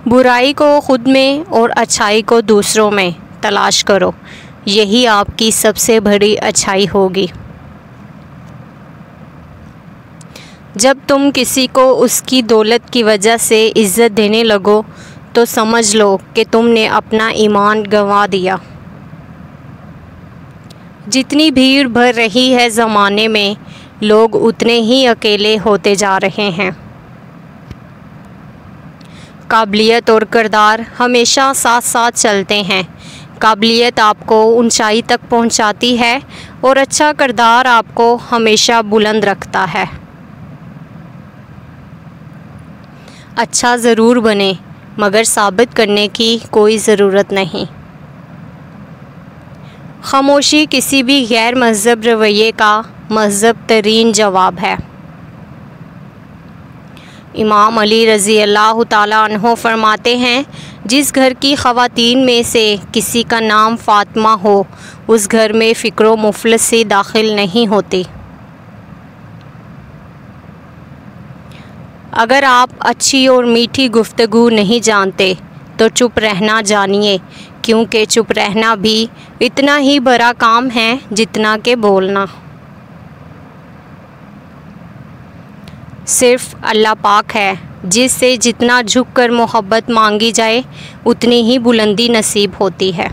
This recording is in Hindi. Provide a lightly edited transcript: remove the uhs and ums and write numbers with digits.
बुराई को खुद में और अच्छाई को दूसरों में तलाश करो, यही आपकी सबसे बड़ी अच्छाई होगी। जब तुम किसी को उसकी दौलत की वजह से इज़्ज़त देने लगो तो समझ लो कि तुमने अपना ईमान गंवा दिया। जितनी भीड़ बढ़ रही है ज़माने में, लोग उतने ही अकेले होते जा रहे हैं। काबिलियत और किरदार हमेशा साथ साथ चलते हैं। काबिलियत आपको ऊंचाई तक पहुंचाती है और अच्छा किरदार आपको हमेशा बुलंद रखता है। अच्छा ज़रूर बने, मगर साबित करने की कोई ज़रूरत नहीं। खामोशी किसी भी गैर महज़ब रवैये का महज़ब तरीन जवाब है। इमाम अली रज़ी अल्लाह ताला अन्हो फरमाते हैं, जिस घर की ख़वातीन में से किसी का नाम फ़ातिमा हो, उस घर में फ़िक्र मुफ़लिसी दाखिल नहीं होती। अगर आप अच्छी और मीठी गुफ्तगू नहीं जानते तो चुप रहना जानिए, क्योंकि चुप रहना भी इतना ही बड़ा काम है जितना कि बोलना। सिर्फ़ अल्लाह पाक है जिससे जितना झुक कर मोहब्बत मांगी जाए उतनी ही बुलंदी नसीब होती है।